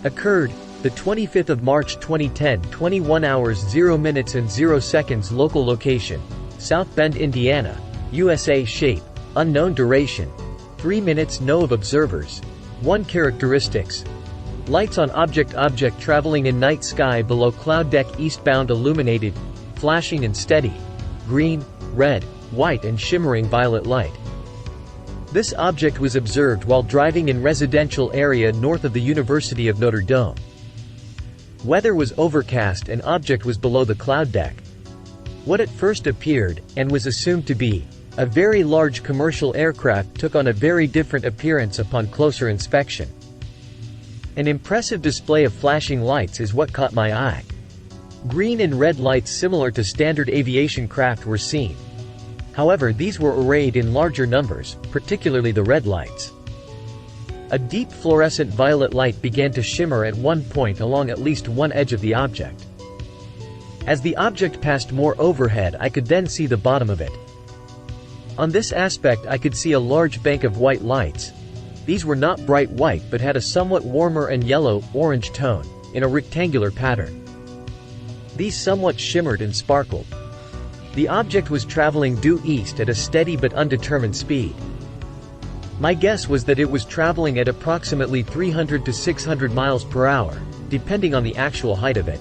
Occurred, the 25th of March 2010, 21 hours 0 minutes and 0 seconds. Local location, South Bend, Indiana, USA. Shape, unknown. Duration, 3 minutes. No of observers. 1 characteristics. Lights on object. Object traveling in night sky below cloud deck eastbound, illuminated, flashing and steady. Green, red, white and shimmering violet light. This object was observed while driving in residential area north of the University of Notre Dame. Weather was overcast and object was below the cloud deck. What at first appeared, and was assumed to be, a very large commercial aircraft took on a very different appearance upon closer inspection. An impressive display of flashing lights is what caught my eye. Green and red lights similar to standard aviation craft were seen. However, these were arrayed in larger numbers, particularly the red lights. A deep fluorescent violet light began to shimmer at one point along at least one edge of the object. As the object passed more overhead, I could then see the bottom of it. On this aspect I could see a large bank of white lights. These were not bright white but had a somewhat warmer and yellow-orange tone, in a rectangular pattern. These somewhat shimmered and sparkled. The object was traveling due east at a steady but undetermined speed. My guess was that it was traveling at approximately 300 to 600 miles per hour, depending on the actual height of it.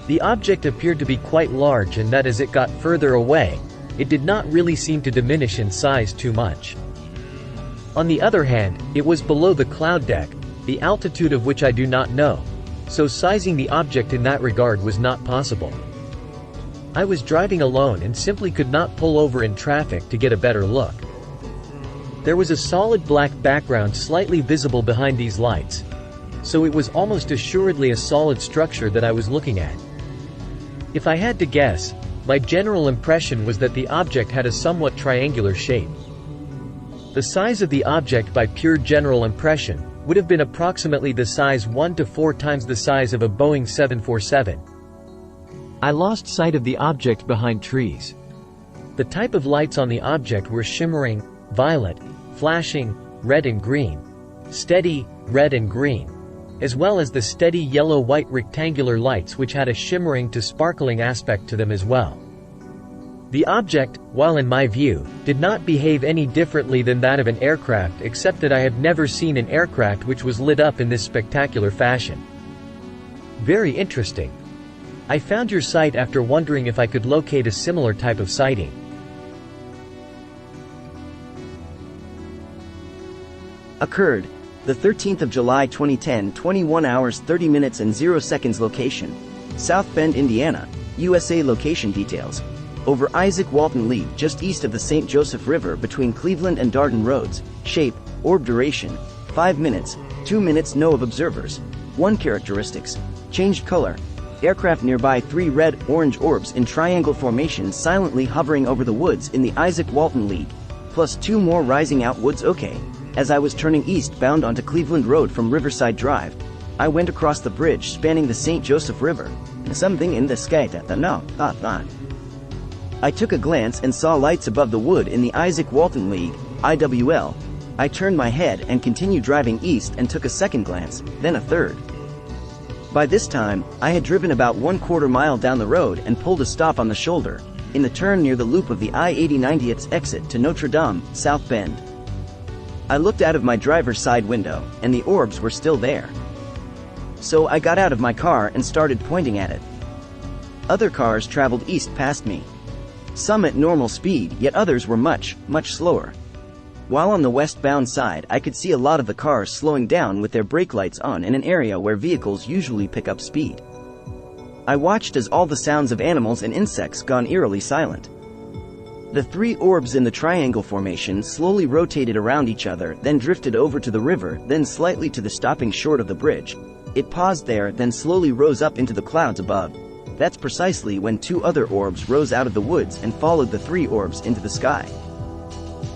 The object appeared to be quite large and that as it got further away, it did not really seem to diminish in size too much. On the other hand, it was below the cloud deck, the altitude of which I do not know, so sizing the object in that regard was not possible. I was driving alone and simply could not pull over in traffic to get a better look. There was a solid black background slightly visible behind these lights, so it was almost assuredly a solid structure that I was looking at. If I had to guess, my general impression was that the object had a somewhat triangular shape. The size of the object by pure general impression would have been approximately the size 1 to 4 times the size of a Boeing 747. I lost sight of the object behind trees. The type of lights on the object were shimmering, violet, flashing, red and green, steady, red and green, as well as the steady yellow-white rectangular lights which had a shimmering to sparkling aspect to them as well. The object, while in my view, did not behave any differently than that of an aircraft except that I have never seen an aircraft which was lit up in this spectacular fashion. Very interesting. I found your site after wondering if I could locate a similar type of sighting. Occurred, the 13th of July 2010, 21 hours 30 minutes and 0 seconds. Location, South Bend, Indiana, USA. Location details, over Isaac Walton League just east of the St. Joseph River between Cleveland and Darden Roads. Shape, orb. Duration, 5 minutes, 2 minutes. No of observers. 1 characteristics, changed color. Aircraft nearby. 3 red-orange orbs in triangle formation silently hovering over the woods in the Isaac Walton League, plus 2 more rising out woods. Okay. As I was turning eastbound onto Cleveland Road from Riverside Drive, I went across the bridge spanning the St. Joseph River, and something in the sky that I took a glance and saw lights above the wood in the Isaac Walton League, IWL. I turned my head and continued driving east and took a second glance, then a third. By this time, I had driven about 1/4 mile down the road and pulled a stop on the shoulder, in the turn near the loop of the I-80/90th exit to Notre Dame, South Bend. I looked out of my driver's side window, and the orbs were still there. So I got out of my car and started pointing at it. Other cars traveled east past me. Some at normal speed, yet others were much, much slower. While on the westbound side, I could see a lot of the cars slowing down with their brake lights on in an area where vehicles usually pick up speed. I watched as all the sounds of animals and insects gone eerily silent. The 3 orbs in the triangle formation slowly rotated around each other, then drifted over to the river, then slightly to the stopping short of the bridge. It paused there, then slowly rose up into the clouds above. That's precisely when 2 other orbs rose out of the woods and followed the 3 orbs into the sky.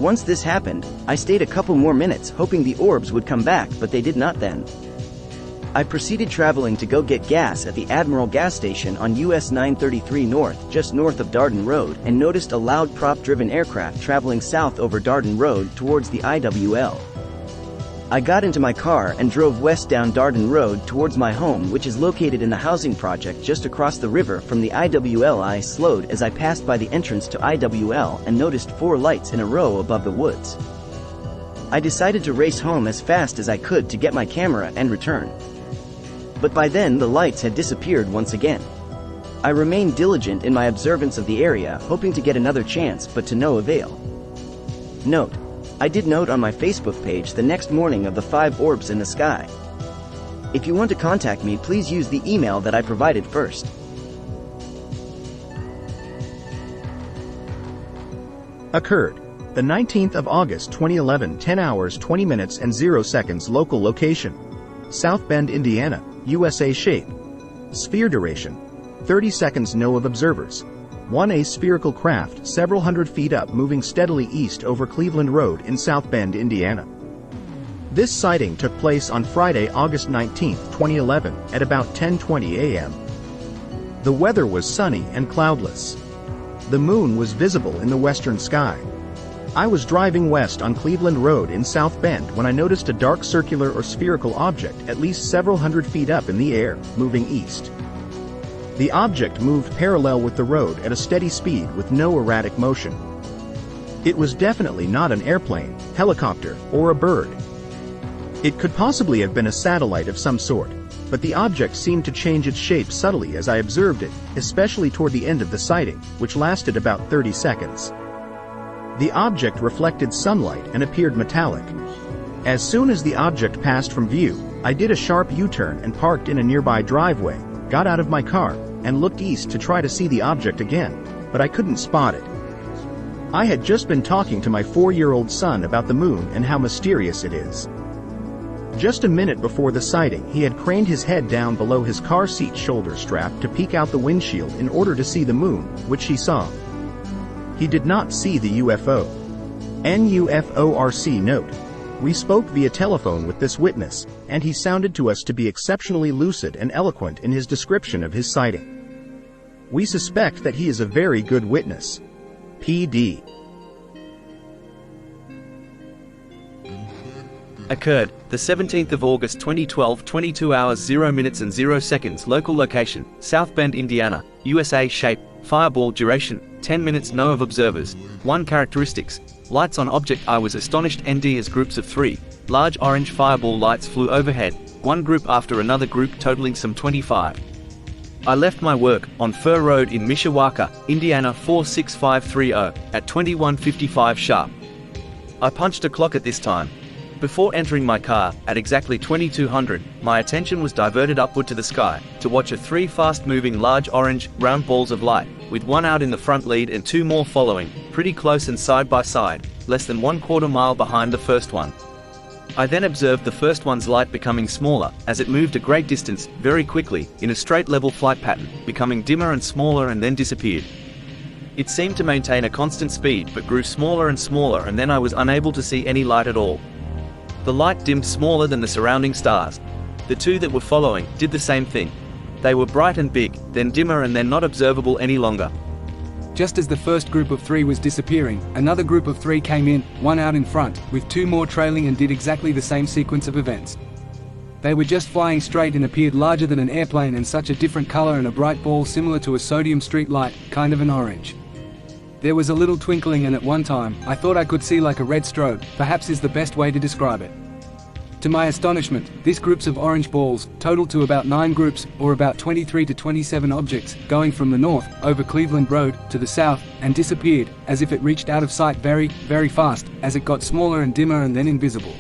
Once this happened, I stayed a couple more minutes hoping the orbs would come back, but they did not then. I proceeded traveling to go get gas at the Admiral gas station on US 933 North, just north of Darden Road, and noticed a loud prop-driven aircraft traveling south over Darden Road towards the IWL. I got into my car and drove west down Darden Road towards my home, which is located in the housing project just across the river from the IWL. I slowed as I passed by the entrance to IWL and noticed 4 lights in a row above the woods. I decided to race home as fast as I could to get my camera and return. But by then the lights had disappeared once again. I remained diligent in my observance of the area, hoping to get another chance, but to no avail. Note: I did note on my Facebook page the next morning of the 5 orbs in the sky. If you want to contact me, please use the email that I provided first. Occurred the 19th of August 2011, 10 hours 20 minutes and 0 seconds. Local location: South Bend, Indiana, USA. Shape: sphere. Duration: 30 seconds. No of observers. 1A spherical craft several hundred feet up, moving steadily east over Cleveland Road in South Bend, Indiana. This sighting took place on Friday, August 19, 2011, at about 10:20 a.m. The weather was sunny and cloudless. The moon was visible in the western sky. I was driving west on Cleveland Road in South Bend when I noticed a dark circular or spherical object at least several hundred feet up in the air, moving east. The object moved parallel with the road at a steady speed with no erratic motion. It was definitely not an airplane, helicopter, or a bird. It could possibly have been a satellite of some sort, but the object seemed to change its shape subtly as I observed it, especially toward the end of the sighting, which lasted about 30 seconds. The object reflected sunlight and appeared metallic. As soon as the object passed from view, I did a sharp U-turn and parked in a nearby driveway, got out of my car, and looked east to try to see the object again, but I couldn't spot it. I had just been talking to my 4-year-old son about the moon and how mysterious it is. Just a minute before the sighting, he had craned his head down below his car seat shoulder strap to peek out the windshield in order to see the moon, which he saw. He did not see the UFO. NUFORC note: we spoke via telephone with this witness, and he sounded to us to be exceptionally lucid and eloquent in his description of his sighting. We suspect that he is a very good witness. PD. Occurred the 17th of August 2012, 22 hours 0 minutes and 0 seconds. Local location: South Bend, Indiana, USA. Shape: fireball. Duration: 10 minutes. No of observers. 1 Characteristics: lights on object. I was astonished. ND as groups of 3 large orange fireball lights flew overhead, one group after another group totaling some 25. I left my work on Fur Road in Mishawaka, Indiana 46530 at 21:55 sharp. I punched a clock at this time. Before entering my car, at exactly 2200, my attention was diverted upward to the sky, to watch a 3 fast-moving large orange, round balls of light, with 1 out in the front lead and 2 more following, pretty close and side by side, less than 1/4 mile behind the first one. I then observed the first one's light becoming smaller, as it moved a great distance, very quickly, in a straight level flight pattern, becoming dimmer and smaller and then disappeared. It seemed to maintain a constant speed but grew smaller and smaller, and then I was unable to see any light at all. The light dimmed smaller than the surrounding stars. The 2 that were following did the same thing. They were bright and big, then dimmer and then not observable any longer. Just as the first group of 3 was disappearing, another group of 3 came in, 1 out in front, with 2 more trailing, and did exactly the same sequence of events. They were just flying straight and appeared larger than an airplane and such a different color and a bright ball similar to a sodium street light, kind of an orange. There was a little twinkling, and at one time, I thought I could see like a red strobe, perhaps is the best way to describe it. To my astonishment, these groups of orange balls totaled to about 9 groups, or about 23 to 27 objects, going from the north, over Cleveland Road, to the south, and disappeared, as if it reached out of sight very, very fast, as it got smaller and dimmer and then invisible.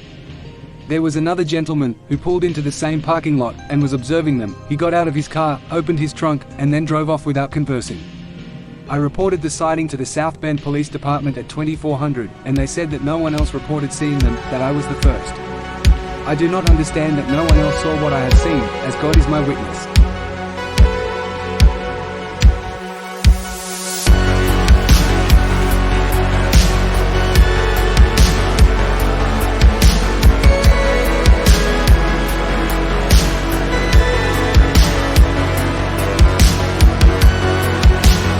There was another gentleman, who pulled into the same parking lot, and was observing them. He got out of his car, opened his trunk, and then drove off without conversing. I reported the sighting to the South Bend Police Department at 2400, and they said that no one else reported seeing them, that I was the first. I do not understand that no one else saw what I had seen, as God is my witness.